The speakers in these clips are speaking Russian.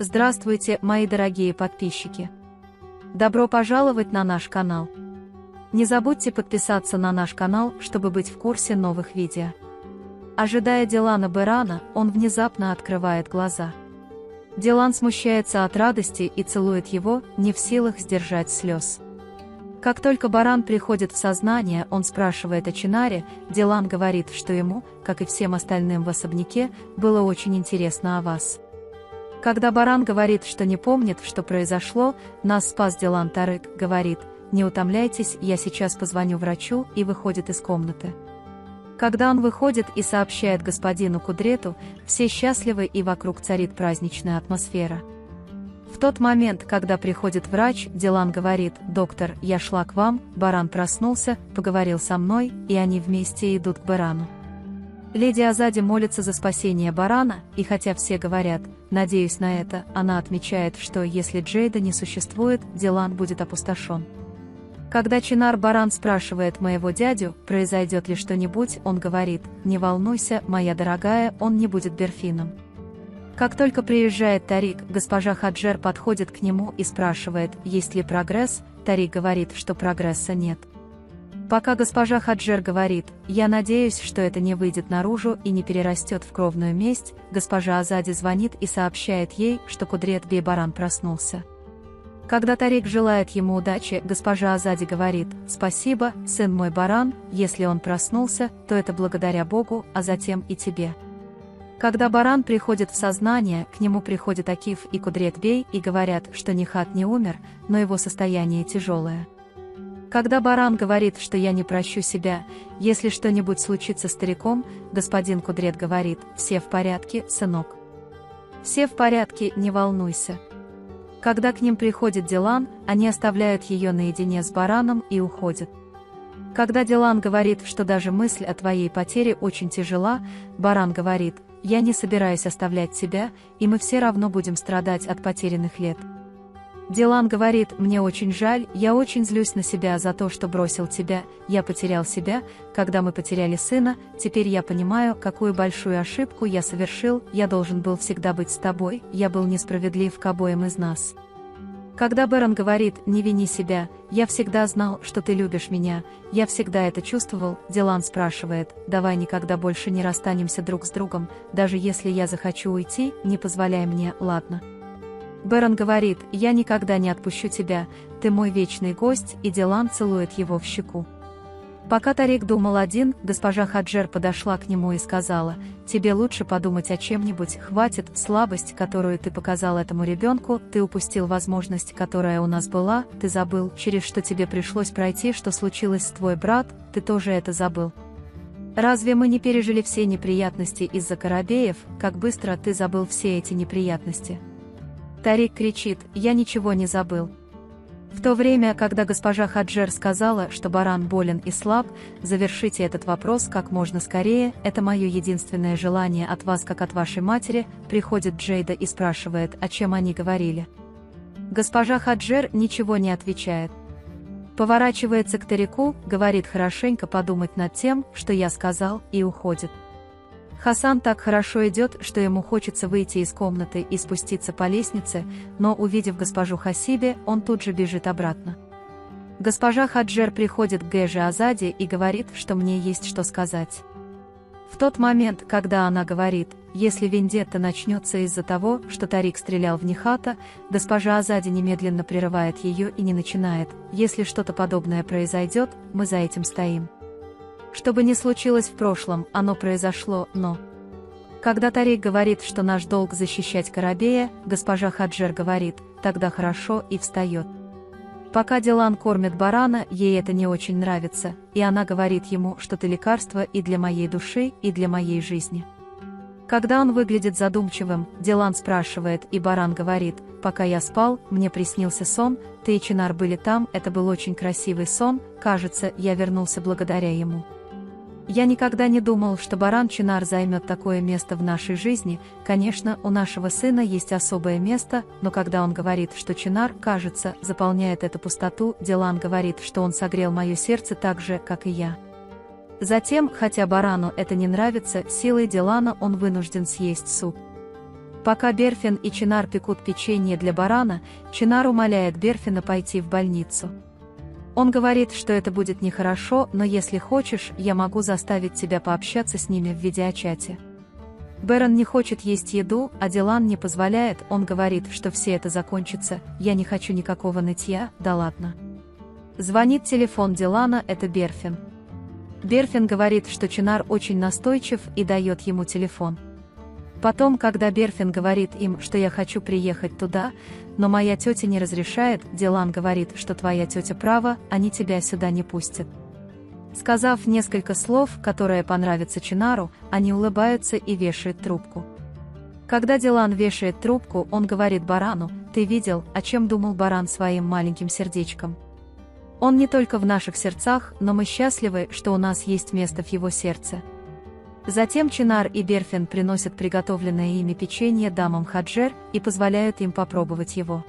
Здравствуйте, мои дорогие подписчики! Добро пожаловать на наш канал! Не забудьте подписаться на наш канал, чтобы быть в курсе новых видео. Ожидая Дилана Берана, он внезапно открывает глаза. Дилан смущается от радости и целует его, не в силах сдержать слез. Как только Баран приходит в сознание, он спрашивает о Чинаре. Дилан говорит, что ему, как и всем остальным в особняке, было очень интересно о вас. Когда Баран говорит, что не помнит, что произошло, нас спас Дилан. Тарык говорит: «Не утомляйтесь, я сейчас позвоню врачу», и выходит из комнаты. Когда он выходит и сообщает господину Кудрету, все счастливы и вокруг царит праздничная атмосфера. В тот момент, когда приходит врач, Дилан говорит: «Доктор, я шла к вам». Баран проснулся, поговорил со мной, и они вместе идут к Барану. Леди Азади молится за спасение Барана, и хотя все говорят «надеюсь на это», она отмечает, что если Джейда не существует, Дилан будет опустошен. Когда Чинар Баран спрашивает моего дядю, произойдет ли что-нибудь, он говорит: «Не волнуйся, моя дорогая, он не будет Берфином». Как только приезжает Тарик, госпожа Хаджер подходит к нему и спрашивает, есть ли прогресс. Тарик говорит, что прогресса нет. Пока госпожа Хаджер говорит: «Я надеюсь, что это не выйдет наружу и не перерастет в кровную месть», госпожа Азади звонит и сообщает ей, что Кудрет Бей Баран проснулся. Когда Тарик желает ему удачи, госпожа Азади говорит: «Спасибо, сын мой Баран, если он проснулся, то это благодаря Богу, а затем и тебе». Когда Баран приходит в сознание, к нему приходят Акиф и Кудрет Бей и говорят, что Нихат не умер, но его состояние тяжелое. Когда Баран говорит, что я не прощу себя, если что-нибудь случится с стариком, господин Кудрет говорит: «Все в порядке, сынок. Все в порядке, не волнуйся». Когда к ним приходит Дилан, они оставляют ее наедине с Бараном и уходят. Когда Дилан говорит, что даже мысль о твоей потере очень тяжела, Баран говорит: «Я не собираюсь оставлять тебя, и мы все равно будем страдать от потерянных лет». Дилан говорит: «Мне очень жаль, я очень злюсь на себя за то, что бросил тебя, я потерял себя, когда мы потеряли сына, теперь я понимаю, какую большую ошибку я совершил, я должен был всегда быть с тобой, я был несправедлив к обоим из нас». Когда Беран говорит: «Не вини себя, я всегда знал, что ты любишь меня, я всегда это чувствовал», Дилан спрашивает: «Давай никогда больше не расстанемся друг с другом, даже если я захочу уйти, не позволяй мне, ладно?» Беран говорит: «Я никогда не отпущу тебя, ты мой вечный гость», и Дилан целует его в щеку. Пока Тарик думал один, госпожа Хаджер подошла к нему и сказала: «Тебе лучше подумать о чем-нибудь, хватит, слабость, которую ты показал этому ребенку, ты упустил возможность, которая у нас была, ты забыл, через что тебе пришлось пройти, что случилось с твой брат, ты тоже это забыл. Разве мы не пережили все неприятности из-за Карабеев, как быстро ты забыл все эти неприятности?» Тарик кричит: «Я ничего не забыл». В то время, когда госпожа Хаджер сказала, что Баран болен и слаб, завершите этот вопрос как можно скорее, это мое единственное желание от вас, как от вашей матери, приходит Джейда и спрашивает, о чем они говорили. Госпожа Хаджер ничего не отвечает. Поворачивается к Тарику, говорит хорошенько подумать над тем, что я сказал, и уходит. Хасан так хорошо идет, что ему хочется выйти из комнаты и спуститься по лестнице, но, увидев госпожу Хасибе, он тут же бежит обратно. Госпожа Хаджер приходит к Гэже Азади и говорит, что мне есть что сказать. В тот момент, когда она говорит: «Если вендетта начнется из-за того, что Тарик стрелял в Нихата», госпожа Азади немедленно прерывает ее и не начинает: «Если что-то подобное произойдет, мы за этим стоим. Что бы ни случилось в прошлом, оно произошло, но…» Когда Тарик говорит, что наш долг защищать Карабея, госпожа Хаджер говорит: «Тогда хорошо», и встает. Пока Дилан кормит Барана, ей это не очень нравится, и она говорит ему, что ты лекарство и для моей души, и для моей жизни. Когда он выглядит задумчивым, Дилан спрашивает, и Баран говорит: «Пока я спал, мне приснился сон, ты и Чинар были там, это был очень красивый сон, кажется, я вернулся благодаря ему. Я никогда не думал, что Баран Чинар займет такое место в нашей жизни, конечно, у нашего сына есть особое место, но когда он говорит, что Чинар, кажется, заполняет эту пустоту, Дилан говорит, что он согрел мое сердце так же, как и я». Затем, хотя Барану это не нравится, силой Дилана он вынужден съесть суп. Пока Берфин и Чинар пекут печенье для барана, Чинар умоляет Берфина пойти в больницу. Он говорит, что это будет нехорошо, но если хочешь, я могу заставить тебя пообщаться с ними в видеочате. Берон не хочет есть еду, а Дилан не позволяет, он говорит, что все это закончится, я не хочу никакого нытья, да ладно. Звонит телефон Дилана, это Берфин. Берфин говорит, что Чинар очень настойчив и дает ему телефон. Потом, когда Берфин говорит им, что я хочу приехать туда, но моя тетя не разрешает, Дилан говорит, что твоя тетя права, они тебя сюда не пустят. Сказав несколько слов, которые понравятся Чинару, они улыбаются и вешают трубку. Когда Дилан вешает трубку, он говорит барану: «Ты видел, о чем думал баран своим маленьким сердечком? Он не только в наших сердцах, но мы счастливы, что у нас есть место в его сердце». Затем Чинар и Берфин приносят приготовленное ими печенье дамам Хаджер и позволяют им попробовать его.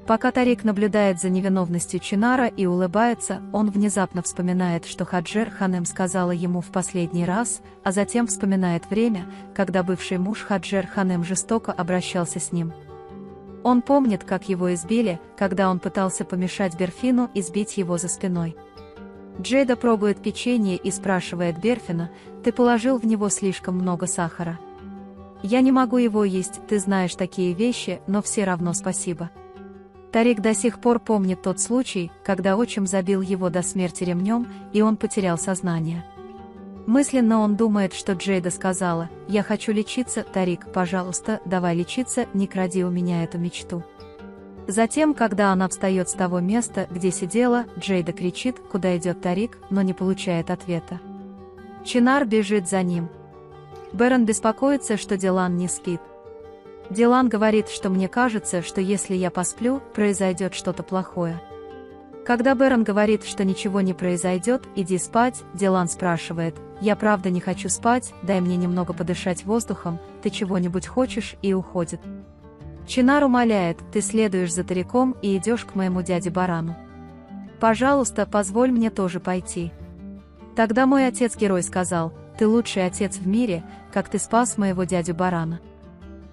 Пока Тарик наблюдает за невиновностью Чинара и улыбается, он внезапно вспоминает, что Хаджер Ханем сказала ему в последний раз, а затем вспоминает время, когда бывший муж Хаджер Ханем жестоко обращался с ним. Он помнит, как его избили, когда он пытался помешать Берфину избить его за спиной. Джейда пробует печенье и спрашивает Берфина: «Ты положил в него слишком много сахара?» «Я не могу его есть, ты знаешь такие вещи, но все равно спасибо». Тарик до сих пор помнит тот случай, когда отчим забил его до смерти ремнем, и он потерял сознание. Мысленно он думает, что Джейда сказала: «Я хочу лечиться, Тарик, пожалуйста, давай лечиться, не кради у меня эту мечту». Затем, когда она встает с того места, где сидела, Джейда кричит, куда идет Тарик, но не получает ответа. Чинар бежит за ним. Берон беспокоится, что Дилан не спит. Дилан говорит, что мне кажется, что если я посплю, произойдет что-то плохое. Когда Берон говорит, что ничего не произойдет, иди спать, Дилан спрашивает: «Я правда не хочу спать, дай мне немного подышать воздухом, ты чего-нибудь хочешь?» и уходит. Чинар умоляет: «Ты следуешь за Тариком и идешь к моему дяде Барану. Пожалуйста, позволь мне тоже пойти». Тогда мой отец-герой сказал: «Ты лучший отец в мире, как ты спас моего дядю Барана».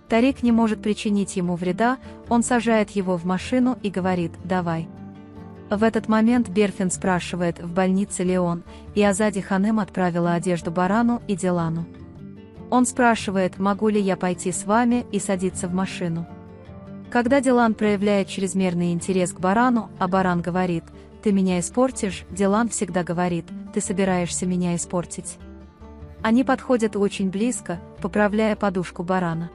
Тарик не может причинить ему вреда, он сажает его в машину и говорит: «Давай». В этот момент Берфин спрашивает, в больнице ли он, и Азади Ханем отправила одежду Барану и Дилану. Он спрашивает, могу ли я пойти с вами, и садиться в машину. Когда Дилан проявляет чрезмерный интерес к Барану, а Баран говорит: «Ты меня испортишь», Дилан всегда говорит: «Ты собираешься меня испортить». Они подходят очень близко, поправляя подушку Барана.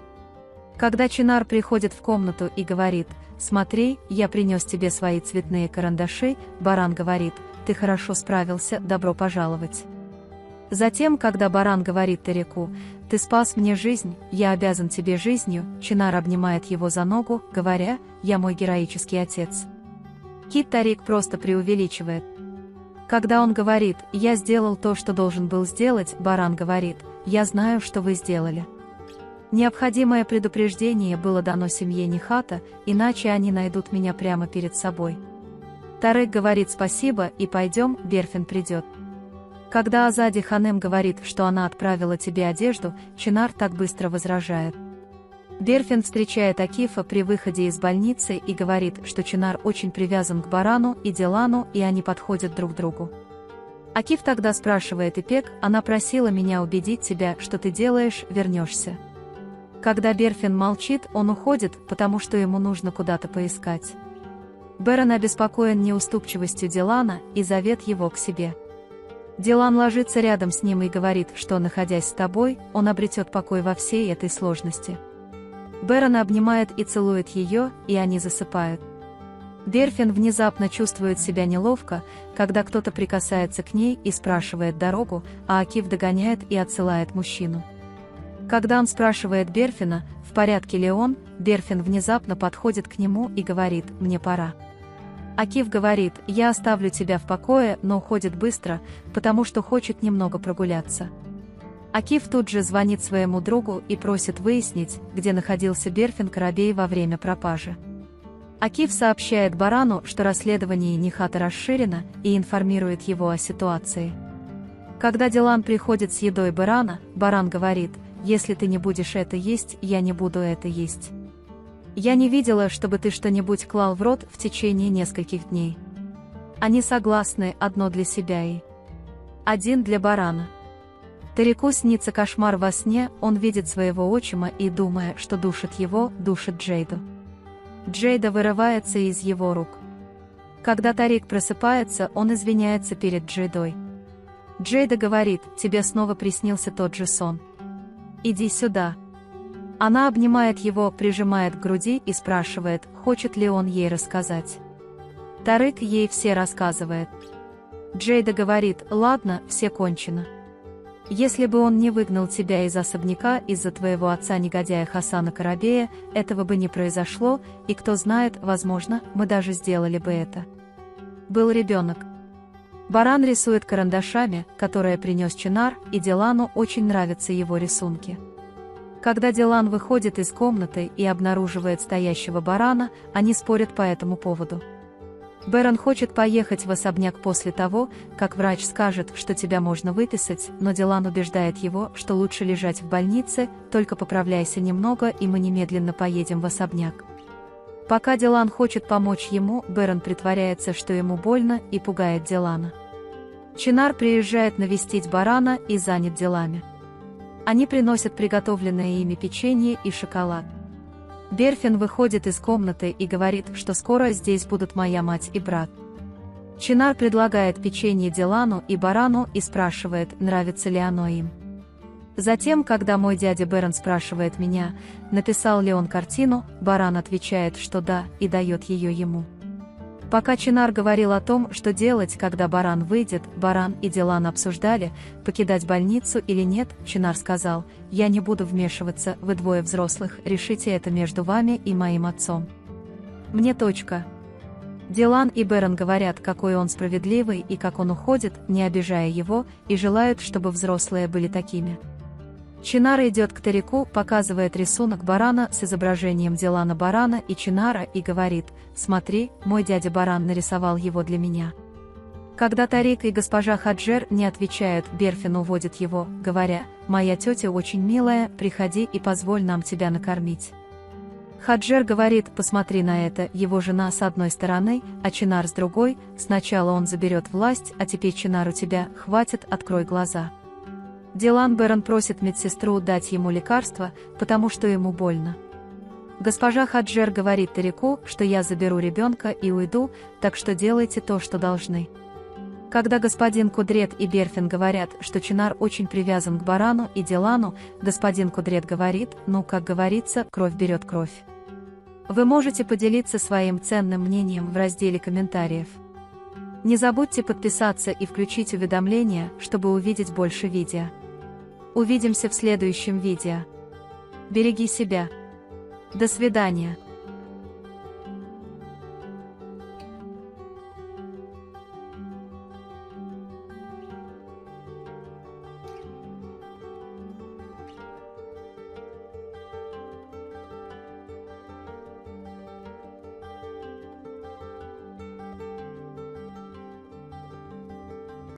Когда Чинар приходит в комнату и говорит: «Смотри, я принес тебе свои цветные карандаши», Баран говорит: «Ты хорошо справился, добро пожаловать». Затем, когда Баран говорит Тарику: «Ты спас мне жизнь, я обязан тебе жизнью», Чинар обнимает его за ногу, говоря: «Я мой героический отец». Кит Тарик просто преувеличивает. Когда он говорит: «Я сделал то, что должен был сделать», Баран говорит: «Я знаю, что вы сделали». Необходимое предупреждение было дано семье Нихата, иначе они найдут меня прямо перед собой. Тарик говорит спасибо и пойдем, Берфин придет. Когда Азади Ханем говорит, что она отправила тебе одежду, Чинар так быстро возражает. Берфин встречает Акифа при выходе из больницы и говорит, что Чинар очень привязан к Барану и Дилану, и они подходят друг к другу. Акиф тогда спрашивает Ипек: «Она просила меня убедить тебя, что ты делаешь, вернешься». Когда Берфин молчит, он уходит, потому что ему нужно куда-то поискать. Берон обеспокоен неуступчивостью Дилана и зовет его к себе. Дилан ложится рядом с ним и говорит, что, находясь с тобой, он обретет покой во всей этой сложности. Берон обнимает и целует ее, и они засыпают. Берфин внезапно чувствует себя неловко, когда кто-то прикасается к ней и спрашивает дорогу, а Акиф догоняет и отсылает мужчину. Когда он спрашивает Берфина, в порядке ли он, Берфин внезапно подходит к нему и говорит: «Мне пора». Акиф говорит: «Я оставлю тебя в покое», но уходит быстро, потому что хочет немного прогуляться. Акиф тут же звонит своему другу и просит выяснить, где находился Берфин Карабей во время пропажи. Акиф сообщает Барану, что расследование Нихата расширено, и информирует его о ситуации. Когда Дилан приходит с едой Барана, Баран говорит: если ты не будешь это есть, я не буду это есть. Я не видела, чтобы ты что-нибудь клал в рот в течение нескольких дней. Они согласны, одно для себя и один для барана. Тарику снится кошмар во сне, он видит своего отчима и, думая, что душит его, душит Джейду. Джейда вырывается из его рук. Когда Тарик просыпается, он извиняется перед Джейдой. Джейда говорит: тебе снова приснился тот же сон. Иди сюда. Она обнимает его, прижимает к груди и спрашивает, хочет ли он ей рассказать. Тарик ей все рассказывает. Джейда говорит: ладно, все кончено. Если бы он не выгнал тебя из особняка из-за твоего отца-негодяя Хасана Карабея, этого бы не произошло, и кто знает, возможно, мы даже сделали бы это. Был ребенок. Баран рисует карандашами, которые принес Чинар, и Дилану очень нравятся его рисунки. Когда Дилан выходит из комнаты и обнаруживает стоящего барана, они спорят по этому поводу. Бэрон хочет поехать в особняк после того, как врач скажет, что тебя можно выписать, но Дилан убеждает его, что лучше лежать в больнице, только поправляйся немного, и мы немедленно поедем в особняк. Пока Дилан хочет помочь ему, Бэрон притворяется, что ему больно, и пугает Дилана. Чинар приезжает навестить барана и занят делами. Они приносят приготовленное ими печенье и шоколад. Берфин выходит из комнаты и говорит, что скоро здесь будут моя мать и брат. Чинар предлагает печенье Дилану и барану и спрашивает, нравится ли оно им. Затем, когда мой дядя Бэрон спрашивает меня, написал ли он картину, баран отвечает, что да, и дает ее ему. Пока Чинар говорил о том, что делать, когда баран выйдет, баран и Дилан обсуждали, покидать больницу или нет, Чинар сказал: «Я не буду вмешиваться, вы двое взрослых, решите это между вами и моим отцом. Мне точка». Дилан и Бэрон говорят, какой он справедливый и как он уходит, не обижая его, и желают, чтобы взрослые были такими. Чинар идет к Тарику, показывает рисунок барана с изображением Дилана барана и Чинара и говорит: «Смотри, мой дядя баран нарисовал его для меня». Когда Тарик и госпожа Хаджер не отвечают, Берфин уводит его, говоря: «Моя тетя очень милая, приходи и позволь нам тебя накормить». Хаджер говорит: «Посмотри на это, его жена с одной стороны, а Чинар с другой, сначала он заберет власть, а теперь Чинар у тебя, хватит, открой глаза». Дилан Бэрон просит медсестру дать ему лекарство, потому что ему больно. Госпожа Хаджер говорит Тарику, что я заберу ребенка и уйду, так что делайте то, что должны. Когда господин Кудрет и Берфин говорят, что Чинар очень привязан к барану и Дилану, господин Кудрет говорит: «Ну, как говорится, кровь берет кровь». Вы можете поделиться своим ценным мнением в разделе комментариев. Не забудьте подписаться и включить уведомления, чтобы увидеть больше видео. Увидимся в следующем видео. Береги себя. До свидания.